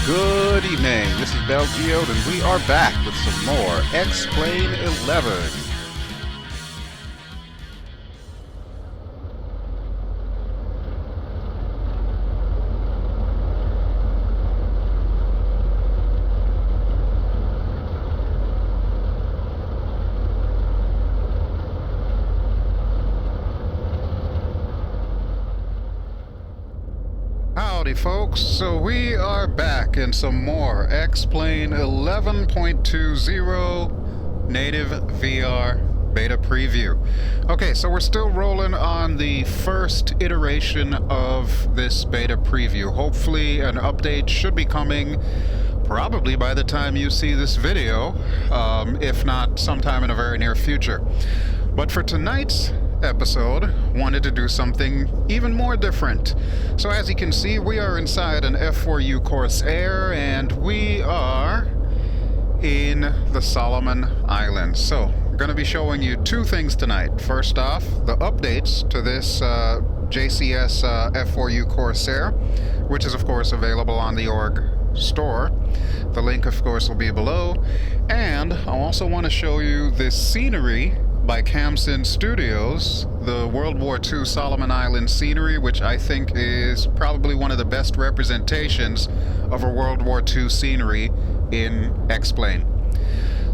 Good evening, this is BelGeode, and we are back with some more X-Plane 11. Howdy folks, so we are back in some more X-Plane 11.20 native VR beta preview. Okay, so we're still rolling on the first iteration of this beta preview. Hopefully an update should be coming probably by the time you see this video, if not sometime in a very near future. But for tonight's episode, wanted to do something even more different. So as you can see, we are inside an F4-U Corsair, and we are in the Solomon Islands. So I'm going to be showing you two things tonight. First off, the updates to this JCS F4-U Corsair, which is of course available on the org store. The link of course will be below. And I also want to show you this scenery by Khamsin Studios, the World War II Solomon Island scenery, which I think is probably one of the best representations of a World War II scenery in X-Plane.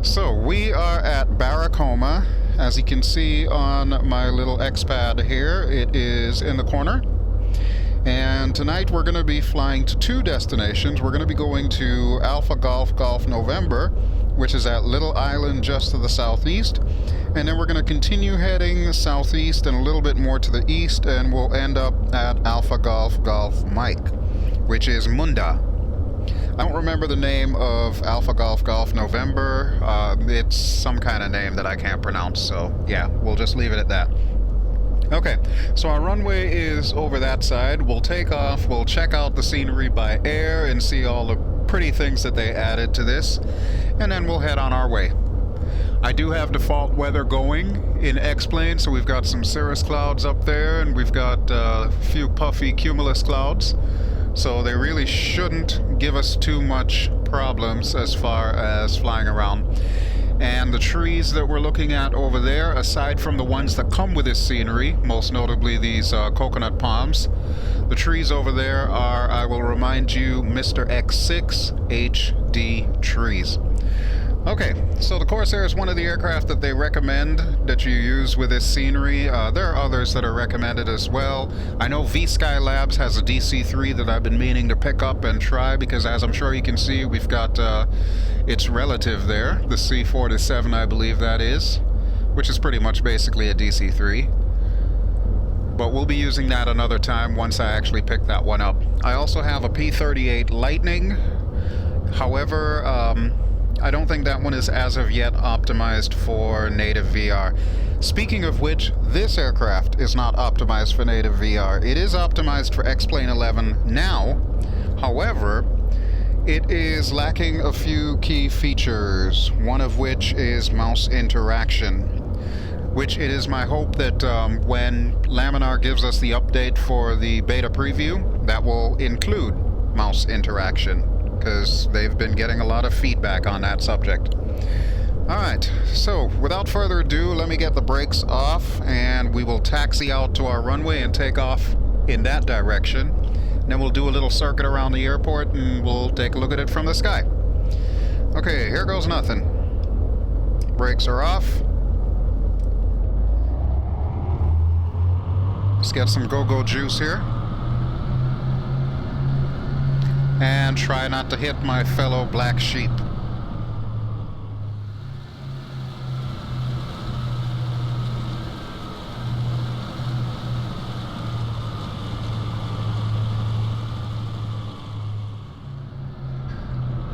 So we are at Barracoma. As you can see on my little X-Pad here, it is in the corner. And tonight we're going to be flying to two destinations. We're going to be going to Alpha Golf Golf November, which is at Little Island just to the southeast. And then we're going to continue heading southeast and a little bit more to the east, and we'll end up at Alpha Golf Golf Mike, which is Munda. I don't remember the name of Alpha Golf Golf November. It's some kind of name that I can't pronounce, so yeah, we'll just leave it at that. Okay, so our runway is over that side. We'll take off, we'll check out the scenery by air and see all the pretty things that they added to this, and then we'll head on our way. I do have default weather going in X-Plane, so we've got some cirrus clouds up there, and we've got a few puffy cumulus clouds, so they really shouldn't give us too much problems as far as flying around. And the trees that we're looking at over there, aside from the ones that come with this scenery, most notably these coconut palms, the trees over there are, I will remind you, Mr. X6 HD trees. Okay, so the Corsair is one of the aircraft that they recommend that you use with this scenery. There are others that are recommended as well. I know V-Sky Labs has a DC-3 that I've been meaning to pick up and try, because as I'm sure you can see, we've got its relative there, the C-47 I believe that is, which is pretty much basically a DC-3. But we'll be using that another time once I actually pick that one up. I also have a P-38 Lightning. However, I don't think that one is as of yet optimized for native VR. Speaking of which, this aircraft is not optimized for native VR. It is optimized for X-Plane 11 now. However, it is lacking a few key features, one of which is mouse interaction, which it is my hope that when Laminar gives us the update for the beta preview, that will include mouse interaction, because they've been getting a lot of feedback on that subject. Alright, so without further ado, let me get the brakes off and we will taxi out to our runway and take off in that direction. And then we'll do a little circuit around the airport and we'll take a look at it from the sky. Okay, here goes nothing. Brakes are off. Let's get some go-go juice here. And try not to hit my fellow black sheep.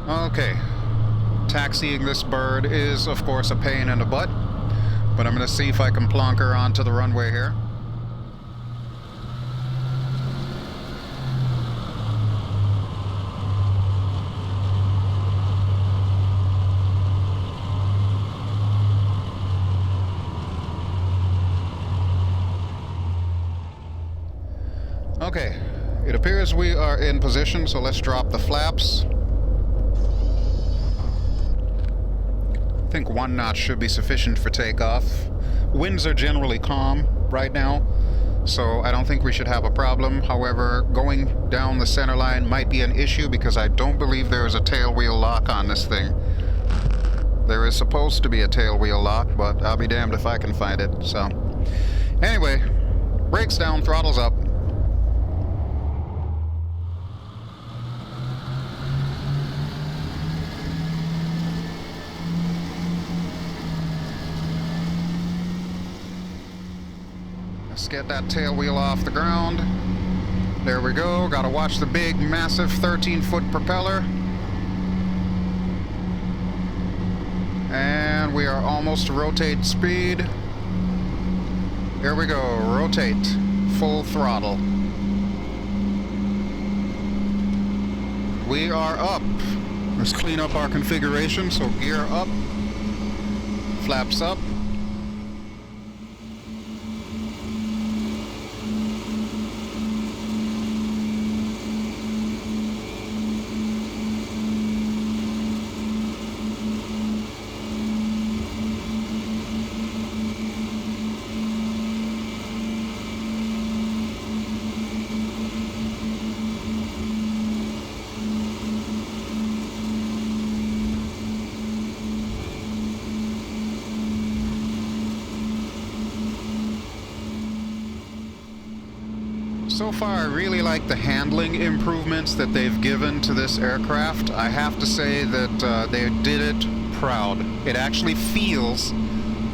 Okay, taxiing this bird is of course a pain in the butt, but I'm going to see if I can plonk her onto the runway here. Okay, it appears we are in position, so let's drop the flaps. I think 1 knot should be sufficient for takeoff. Winds are generally calm right now, so I don't think we should have a problem. However, going down the center line might be an issue because I don't believe there is a tail wheel lock on this thing. There is supposed to be a tail wheel lock, but I'll be damned if I can find it. So, anyway, brakes down, throttles up. Let's get that tail wheel off the ground. There we go. Gotta watch the big, massive 13-foot propeller. And we are almost to rotate speed. Here we go. Rotate. Full throttle. We are up. Let's clean up our configuration. So gear up. Flaps up. So far, I really like the handling improvements that they've given to this aircraft. I have to say that they did it proud. It actually feels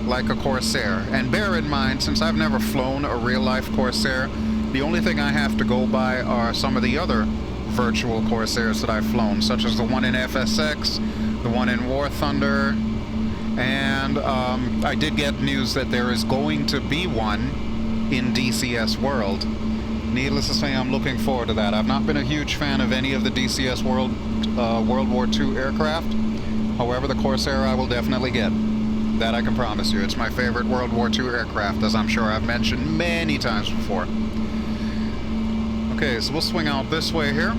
like a Corsair. And bear in mind, since I've never flown a real-life Corsair, the only thing I have to go by are some of the other virtual Corsairs that I've flown, such as the one in FSX, the one in War Thunder, and I did get news that there is going to be one in DCS World. Needless to say, I'm looking forward to that. I've not been a huge fan of any of the DCS World War II aircraft. However, the Corsair I will definitely get. That I can promise you. It's my favorite World War II aircraft, as I'm sure I've mentioned many times before. Okay, so we'll swing out this way here.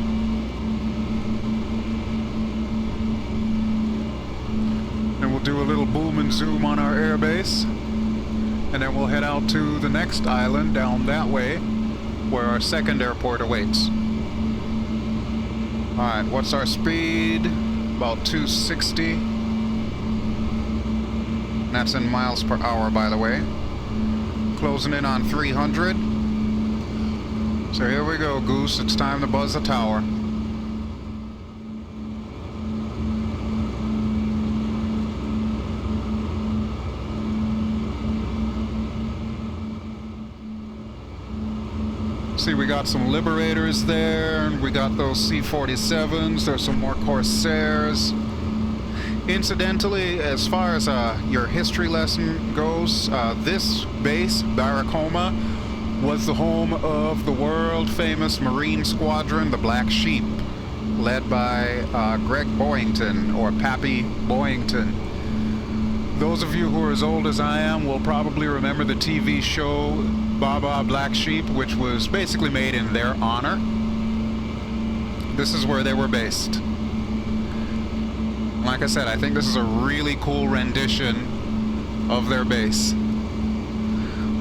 And we'll do a little boom and zoom on our airbase. And then we'll head out to the next island down that way, where our second airport awaits. Alright, what's our speed? About 260. That's in miles per hour, by the way. Closing in on 300. So here we go, Goose. It's time to buzz the tower. See, we got some Liberators there, and we got those C-47s, there's some more Corsairs. Incidentally, as far as your history lesson goes, this base, Barracoma, was the home of the world-famous Marine Squadron, the Black Sheep, led by Greg Boyington, or Pappy Boyington. Those of you who are as old as I am will probably remember the TV show Baba Black Sheep, which was basically made in their honor. This is where they were based. Like I said, I think this is a really cool rendition of their base.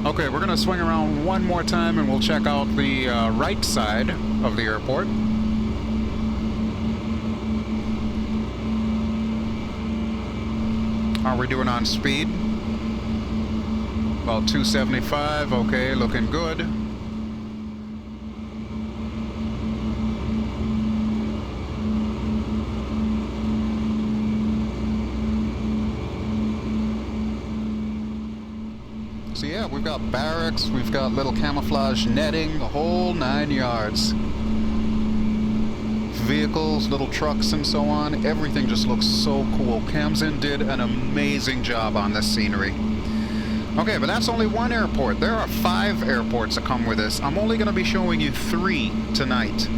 Okay, we're gonna swing around one more time and we'll check out the right side of the airport. How are we doing on speed? About 275, okay, looking good. So yeah, we've got barracks, we've got little camouflage netting, the whole 9 yards. Vehicles, little trucks and so on, everything just looks so cool. Khamsin did an amazing job on this scenery. Okay, but that's only one airport. There are 5 airports that come with this. I'm only going to be showing you 3 tonight.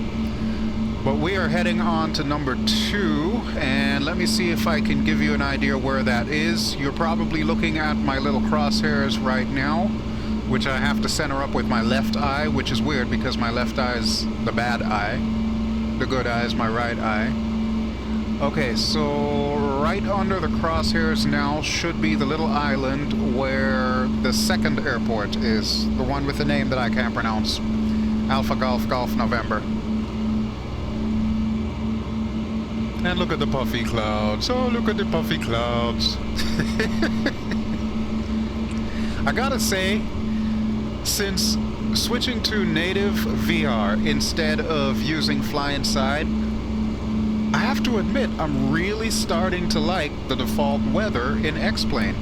But we are heading on to number 2, and let me see if I can give you an idea where that is. You're probably looking at my little crosshairs right now, which I have to center up with my left eye, which is weird because my left eye is the bad eye. The good eye is my right eye. Okay, so right under the crosshairs now should be the little island where the second airport is. The one with the name that I can't pronounce. Alpha Golf Golf November. And look at the puffy clouds. Oh, look at the puffy clouds. I gotta say, since switching to native VR instead of using Fly Inside, I have to admit I'm really starting to like the default weather in X-Plane.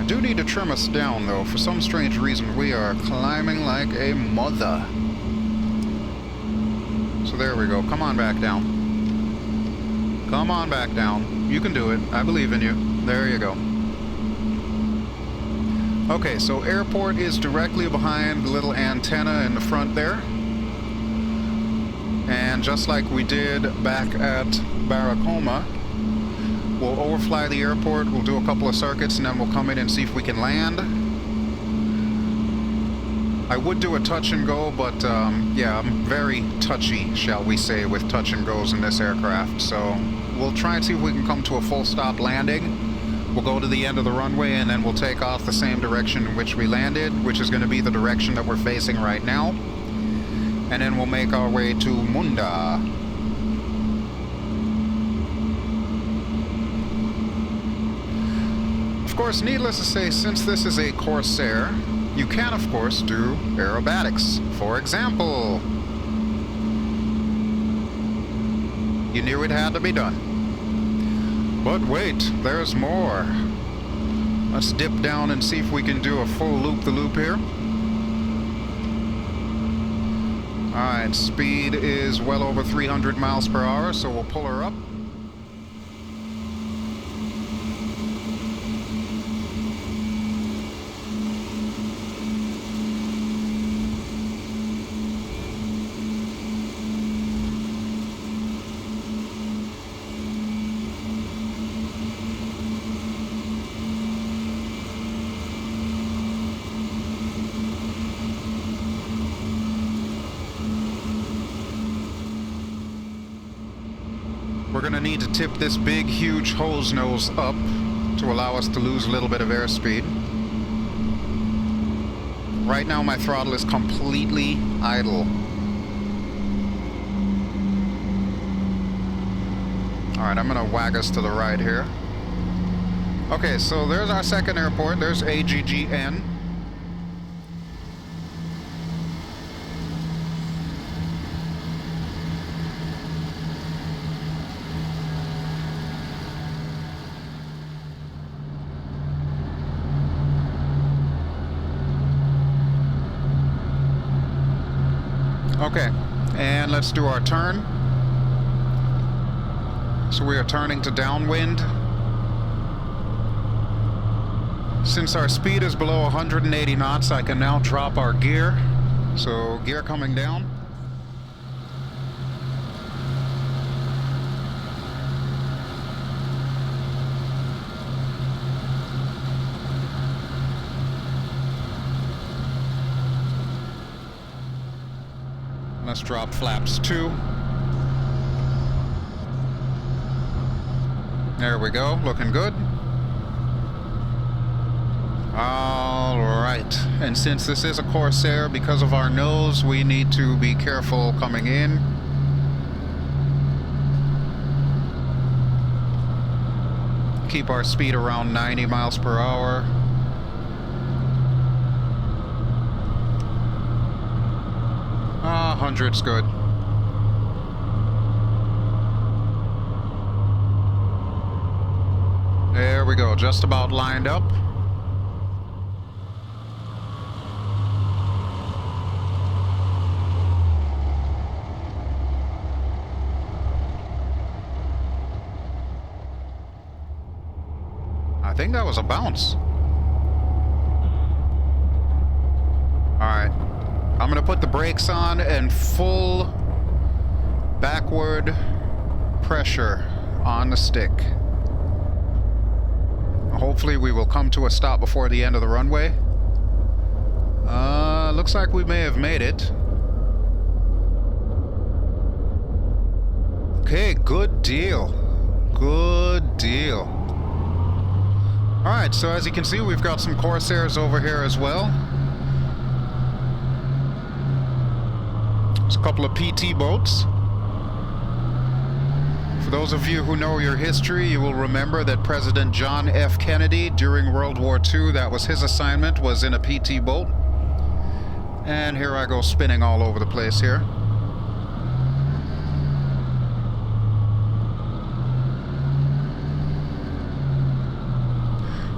I do need to trim us down though. For some strange reason we are climbing like a mother. So there we go. Come on back down. Come on back down. You can do it. I believe in you. There you go. Okay, so airport is directly behind the little antenna in the front there. And just like we did back at Barracoma, we'll overfly the airport, we'll do a couple of circuits, and then we'll come in and see if we can land. I would do a touch and go, but yeah, I'm very touchy, shall we say, with touch and goes in this aircraft. So we'll try and see if we can come to a full stop landing. We'll go to the end of the runway and then we'll take off the same direction in which we landed, which is going to be the direction that we're facing right now. And then we'll make our way to Munda. Of course, needless to say, since this is a Corsair, you can, of course, do aerobatics. For example, you knew it had to be done. But wait, there's more. Let's dip down and see if we can do a full loop-the-loop here. Alright, speed is well over 300 miles per hour, so we'll pull her up. We're going to need to tip this big, huge hose nose up to allow us to lose a little bit of airspeed. Right now my throttle is completely idle. Alright, I'm going to wag us to the right here. Okay, so there's our second airport. There's AGGN. Okay, and let's do our turn. So we are turning to downwind. Since our speed is below 180 knots, I can now drop our gear. So gear coming down. Let's drop flaps 2. There we go, looking good. Alright, and since this is a Corsair, because of our nose, we need to be careful coming in. Keep our speed around 90 miles per hour. Ah, 100's good. There we go, just about lined up. I think that was a bounce. Alright. I'm gonna put the brakes on and full backward pressure on the stick. Hopefully we will come to a stop before the end of the runway. Looks like we may have made it. Okay, good deal. Good deal. Alright, so as you can see, we've got some Corsairs over here as well. There's a couple of PT boats. For those of you who know your history, you will remember that President John F. Kennedy, during World War II, that was his assignment, was in a PT boat. And here I go spinning all over the place here.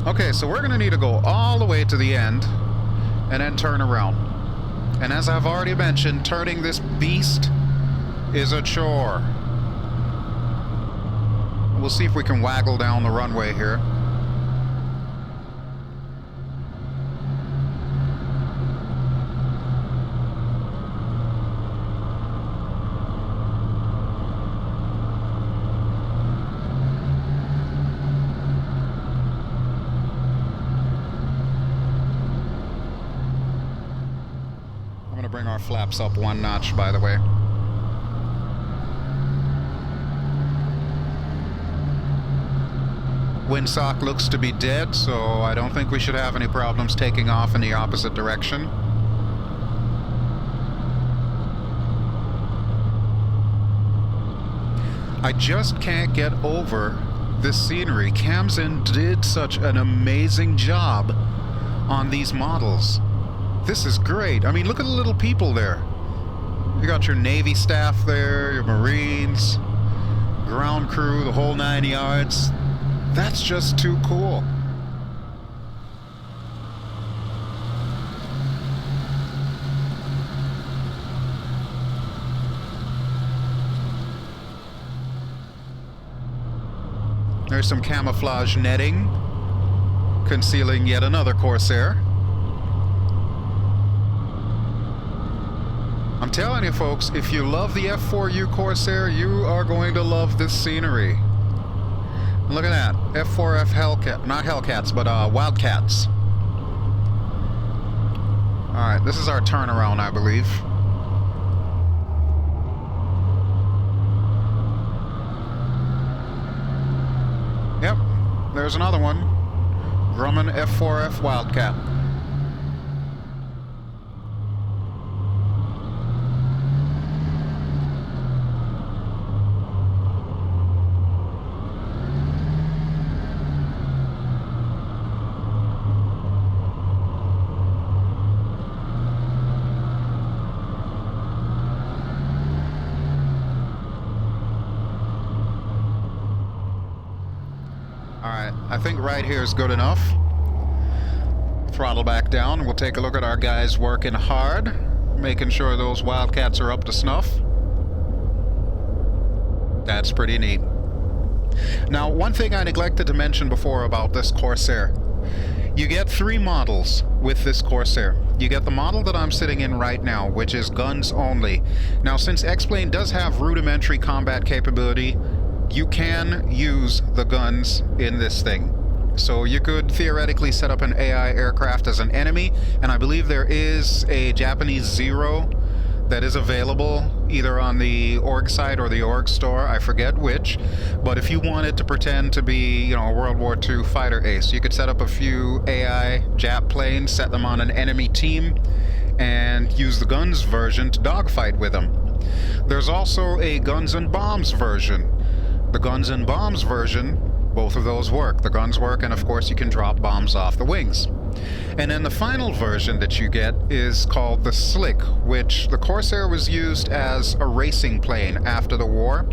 Okay, so we're going to need to go all the way to the end and then turn around. And as I've already mentioned, turning this beast is a chore. We'll see if we can waggle down the runway here. Bring our flaps up one notch, by the way. Windsock looks to be dead, so I don't think we should have any problems taking off in the opposite direction. I just can't get over this scenery. Khamsin did such an amazing job on these models. This is great. I mean, look at the little people there. You got your Navy staff there, your Marines, ground crew, the whole 9 yards. That's just too cool. There's some camouflage netting concealing yet another Corsair. I'm telling you folks, if you love the F4-U Corsair, you are going to love this scenery. Look at that. F4F Hellcat, not Hellcats, but Wildcats. Alright, this is our turnaround, I believe. Yep, there's another one. Grumman F4F Wildcat. Alright, I think right here is good enough. Throttle back down. We'll take a look at our guys working hard, making sure those Wildcats are up to snuff. That's pretty neat. Now, one thing I neglected to mention before about this Corsair. You get 3 models with this Corsair. You get the model that I'm sitting in right now, which is guns only. Now, since X-Plane does have rudimentary combat capability, you can use the guns in this thing. So you could theoretically set up an AI aircraft as an enemy, and I believe there is a Japanese Zero that is available either on the org site or the org store, I forget which. But if you wanted to pretend to be, you know, a World War II fighter ace, you could set up a few AI Jap planes, set them on an enemy team, and use the guns version to dogfight with them. There's also a Guns and Bombs version. The Guns and Bombs version, both of those work. The guns work, and of course you can drop bombs off the wings. And then the final version that you get is called the Slick, which the Corsair was used as a racing plane after the war.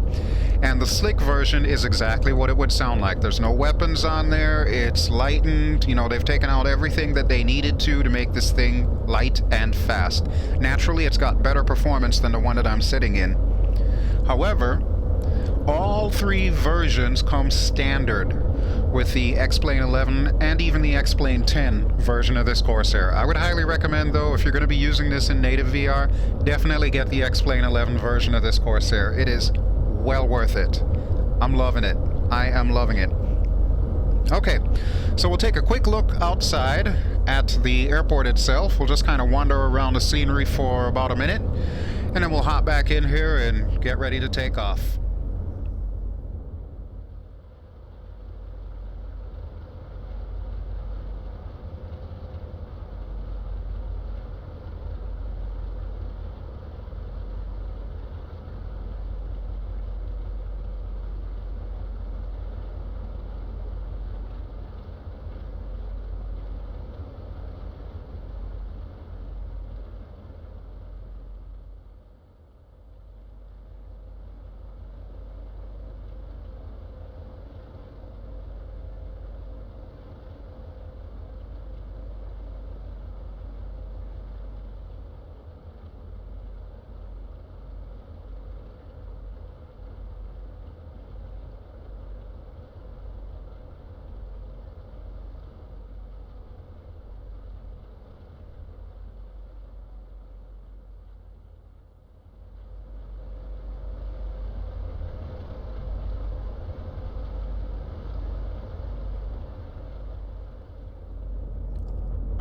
And the Slick version is exactly what it would sound like. There's no weapons on there, it's lightened, you know, they've taken out everything that they needed to make this thing light and fast. Naturally, it's got better performance than the one that I'm sitting in. However, all 3 versions come standard with the X-Plane 11 and even the X-Plane 10 version of this Corsair. I would highly recommend, though, if you're going to be using this in native VR, definitely get the X-Plane 11 version of this Corsair. It is well worth it. I'm loving it. I am loving it. Okay, so we'll take a quick look outside at the airport itself. We'll just kind of wander around the scenery for about a minute, and then we'll hop back in here and get ready to take off.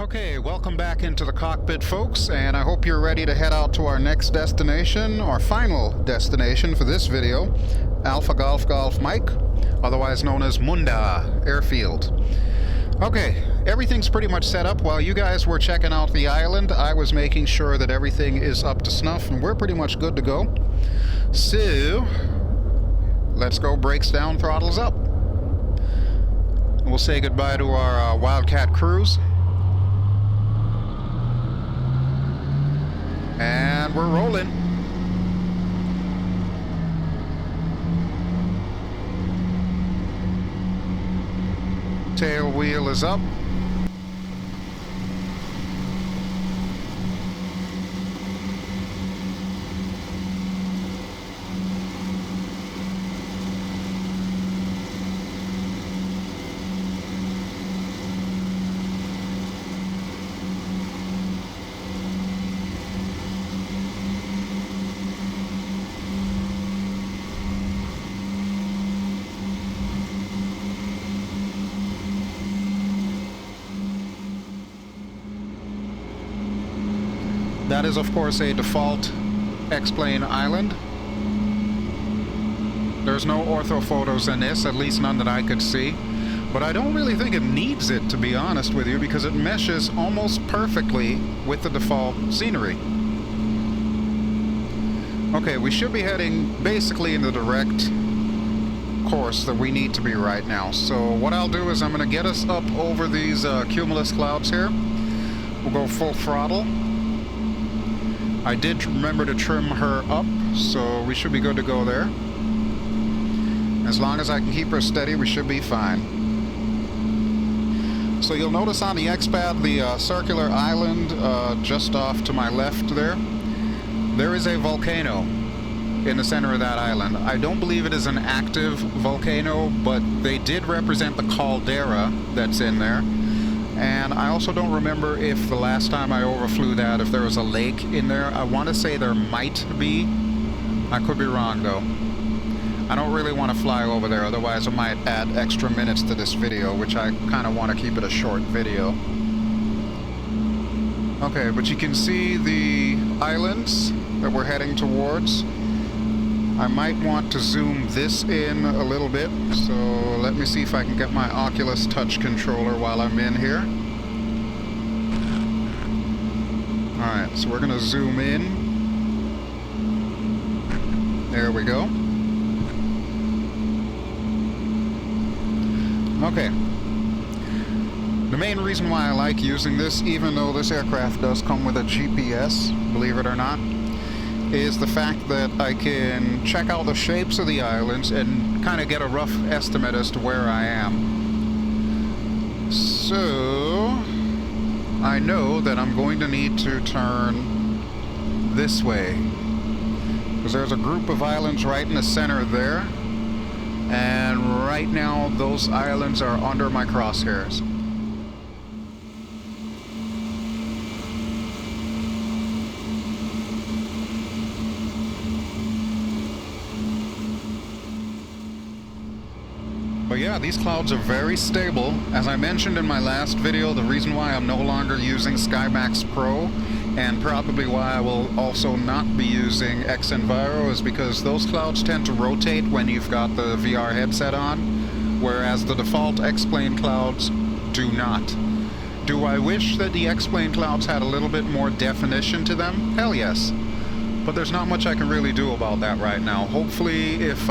Okay, welcome back into the cockpit, folks, and I hope you're ready to head out to our next destination, our final destination for this video, Alpha Golf Golf Mike, otherwise known as Munda Airfield. Okay, everything's pretty much set up. While you guys were checking out the island, I was making sure that everything is up to snuff, and we're pretty much good to go. So, let's go, brakes down, throttles up. We'll say goodbye to our Wildcat cruise. And we're rolling. Tail wheel is up. That is, of course, a default X-plane island. There's no ortho photos in this, at least none that I could see. But I don't really think it needs it, to be honest with you, because it meshes almost perfectly with the default scenery. Okay, we should be heading basically in the direct course that we need to be right now. So what I'll do is I'm going to get us up over these cumulus clouds here. We'll go full throttle. I did remember to trim her up, so we should be good to go there. As long as I can keep her steady, we should be fine. So you'll notice on the X-Pad, the circular island just off to my left there is a volcano in the center of that island. I don't believe it is an active volcano, but they did represent the caldera that's in there. And I also don't remember if the last time I overflew that, if there was a lake in there. I want to say there might be. I could be wrong, though. I don't really want to fly over there, otherwise I might add extra minutes to this video, which I kind of want to keep it a short video. Okay, but you can see the islands that we're heading towards. I might want to zoom this in a little bit, so let me see if I can get my Oculus touch controller while I'm in here. Alright, so we're going to zoom in. There we go. Okay. The main reason why I like using this, even though this aircraft does come with a GPS, believe it or not, is the fact that I can check out the shapes of the islands and kind of get a rough estimate as to where I am. So I know that I'm going to need to turn this way, because there's a group of islands right in the center there, and right now those islands are under my crosshairs. But yeah, these clouds are very stable. As I mentioned in my last video, the reason why I'm no longer using SkyMax Pro, and probably why I will also not be using XEnviro, is because those clouds tend to rotate when you've got the VR headset on, whereas the default X-plane clouds do not. Do I wish that the X-plane clouds had a little bit more definition to them? Hell yes. But there's not much I can really do about that right now. Hopefully, if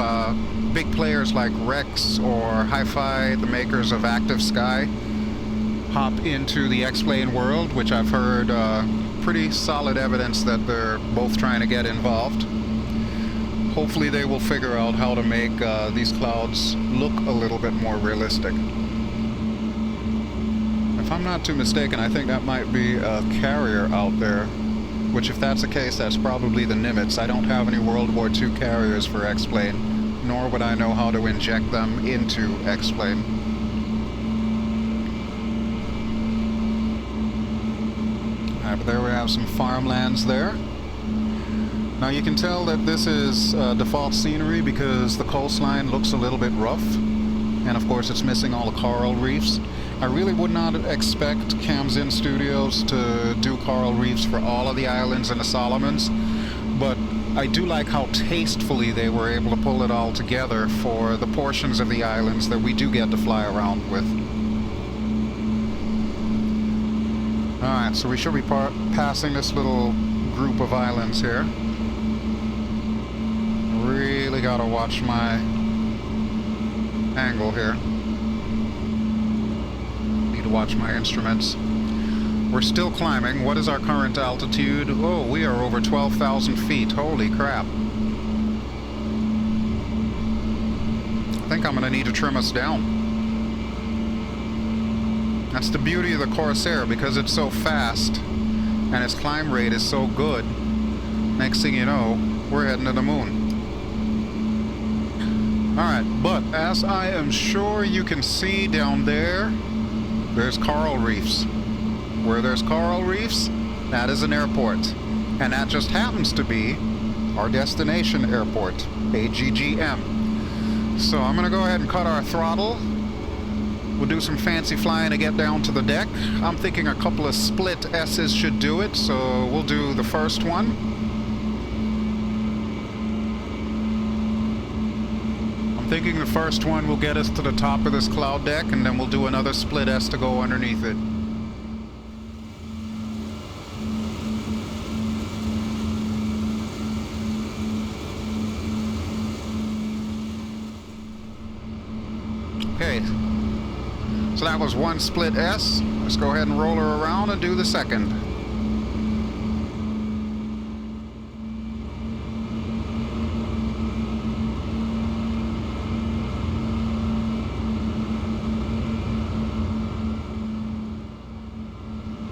big players like Rex or Hi-Fi, the makers of Active Sky, hop into the X-plane world, which I've heard pretty solid evidence that they're both trying to get involved. Hopefully they will figure out how to make these clouds look a little bit more realistic. If I'm not too mistaken, I think that might be a carrier out there. Which, if that's the case, that's probably the Nimitz. I don't have any World War II carriers for X-plane, nor would I know how to inject them into X-plane. Alright, but there we have some farmlands there. Now you can tell that this is default scenery because the coastline looks a little bit rough. And of course it's missing all the coral reefs. I really would not expect Khamsin Studios to do coral reefs for all of the islands in the Solomons, but I do like how tastefully they were able to pull it all together for the portions of the islands that we do get to fly around with. Alright, so we should be passing this little group of islands here. Really gotta watch my angle here. Need to watch my instruments. We're still climbing. What is our current altitude? Oh, we are over 12,000 feet. Holy crap. I think I'm gonna need to trim us down. That's the beauty of the Corsair, because it's so fast and its climb rate is so good. Next thing you know, we're heading to the moon. Alright, but as I am sure you can see down there, there's coral reefs. Where there's coral reefs, that is an airport. And that just happens to be our destination airport, AGGM. So I'm gonna go ahead and cut our throttle. We'll do some fancy flying to get down to the deck. I'm thinking a couple of split S's should do it, so we'll do the first one. I'm thinking the first one will get us to the top of this cloud deck, and then we'll do another split S to go underneath it. Okay. So that was one split S. Let's go ahead and roll her around and do the second.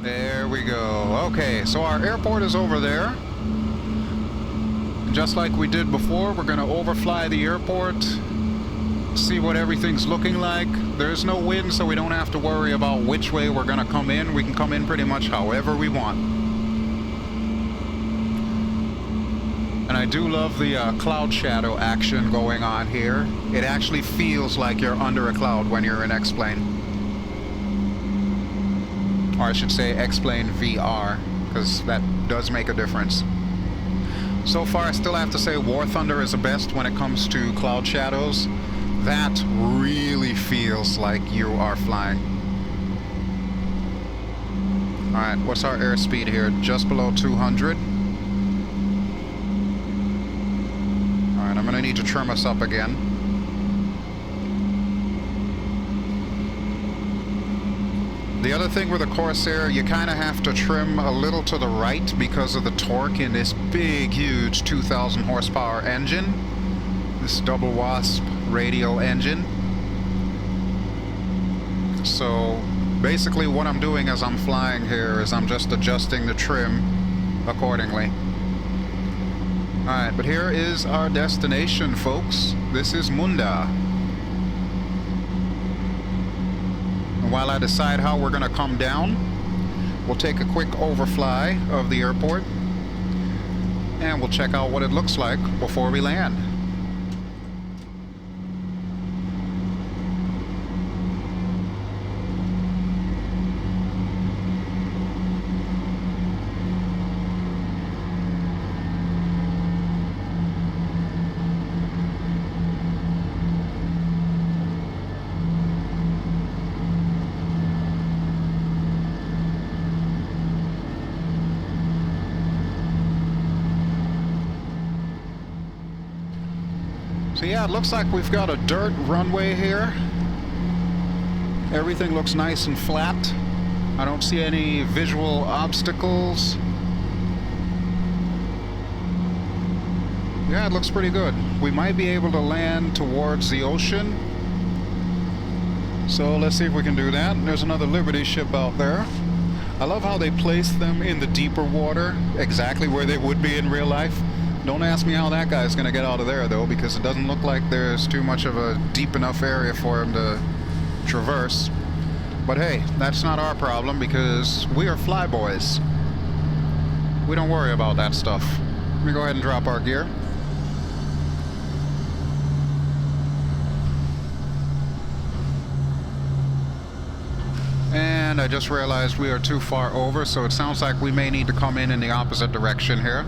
There we go. Okay, so our airport is over there. Just like we did before, we're going to overfly the airport. See what everything's looking like. There's no wind, so we don't have to worry about which way we're gonna come in. We can come in pretty much however we want. And I do love the cloud shadow action going on here. It actually feels like you're under a cloud when you're in X-Plane. Or I should say X-Plane VR, because that does make a difference. So far, I still have to say War Thunder is the best when it comes to cloud shadows. That really feels like you are flying. Alright, what's our airspeed here? Just below 200. Alright, I'm gonna need to trim us up again. The other thing with the Corsair, you kind of have to trim a little to the right because of the torque in this big, huge 2,000 horsepower engine. This double wasp radial engine. So basically what I'm doing as I'm flying here is I'm just adjusting the trim accordingly. Alright, but here is our destination, folks. This is Munda. And while I decide how we're going to come down, we'll take a quick overfly of the airport and we'll check out what it looks like before we land. So yeah, it looks like we've got a dirt runway here. Everything looks nice and flat. I don't see any visual obstacles. Yeah, it looks pretty good. We might be able to land towards the ocean. So let's see if we can do that. And there's another Liberty ship out there. I love how they place them in the deeper water, exactly where they would be in real life. Don't ask me how that guy's going to get out of there, though, because it doesn't look like there's too much of a deep enough area for him to traverse. But hey, that's not our problem, because we are flyboys. We don't worry about that stuff. Let me go ahead and drop our gear. And I just realized we are too far over, so it sounds like we may need to come in the opposite direction here.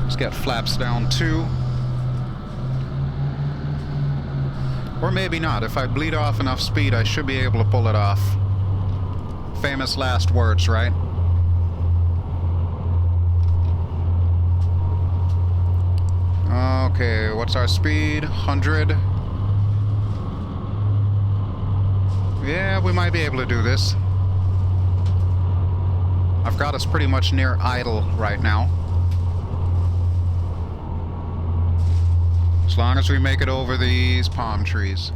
Let's get flaps down 2. Or maybe not. If I bleed off enough speed, I should be able to pull it off. Famous last words, right? Okay, what's our speed? 100. Yeah, we might be able to do this. I've got us pretty much near idle right now. As long as we make it over these palm trees.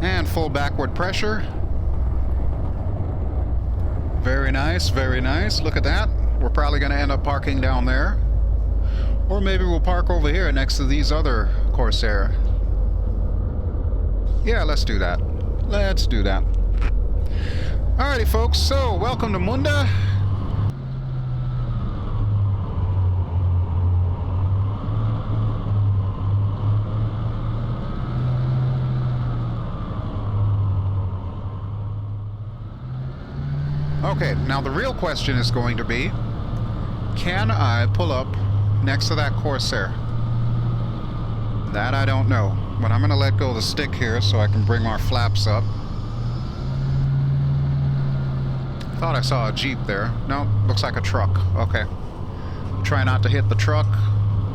And full backward pressure. Very nice, very nice. Look at that. We're probably going to end up parking down there. Or maybe we'll park over here next to these other Corsair. Yeah, let's do that. Let's do that. Alrighty, folks. So, welcome to Munda. Okay, now the real question is going to be, can I pull up next to that Corsair? That I don't know, but I'm going to let go of the stick here so I can bring our flaps up. Thought I saw a Jeep there. No, looks like a truck. Okay. Try not to hit the truck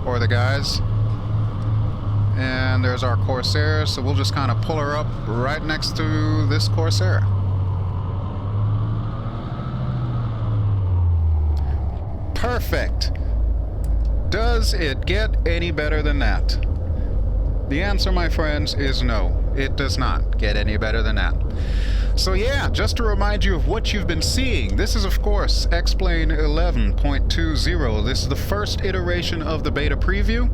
or the guys. And there's our Corsair, so we'll just kind of pull her up right next to this Corsair. Perfect. Does it get any better than that? The answer, my friends, is no. It does not get any better than that. So yeah, just to remind you of what you've been seeing, this is of course X-Plane 11.20. This is the first iteration of the beta preview.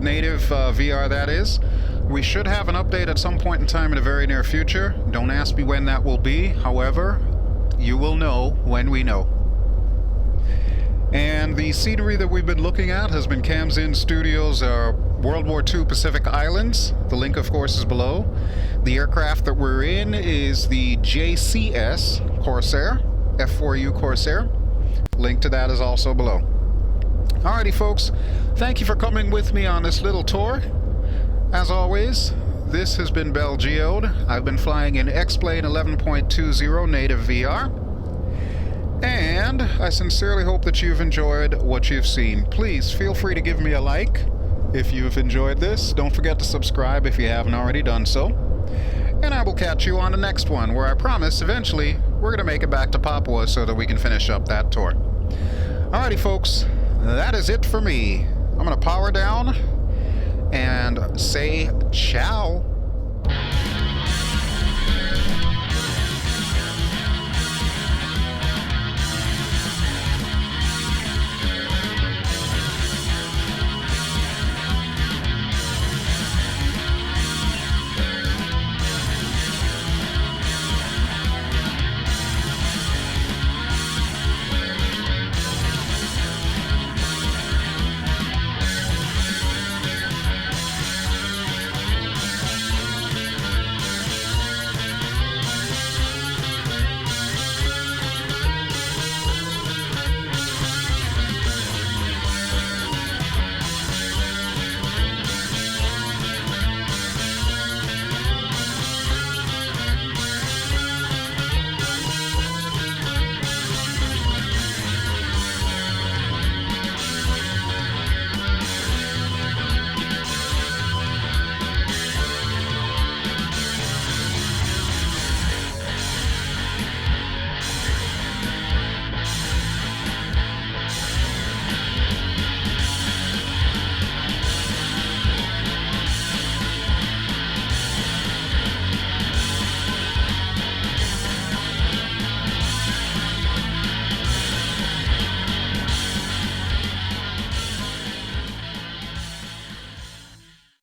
Native VR, that is. We should have an update at some point in time in the very near future. Don't ask me when that will be. However, you will know when we know. And the scenery that we've been looking at has been Khamsin Studio's World War II Pacific Islands. The link, of course, is below. The aircraft that we're in is the JCS Corsair, F4-U Corsair. Link to that is also below. Alrighty, folks. Thank you for coming with me on this little tour. As always, this has been BelGeode. I've been flying in X-Plane 11.20 native VR. And I sincerely hope that you've enjoyed what you've seen. Please feel free to give me a like if you've enjoyed this. Don't forget to subscribe if you haven't already done so. And I will catch you on the next one, where I promise eventually we're going to make it back to Papua so that we can finish up that tour. Alrighty, folks, that is it for me. I'm going to power down and say ciao.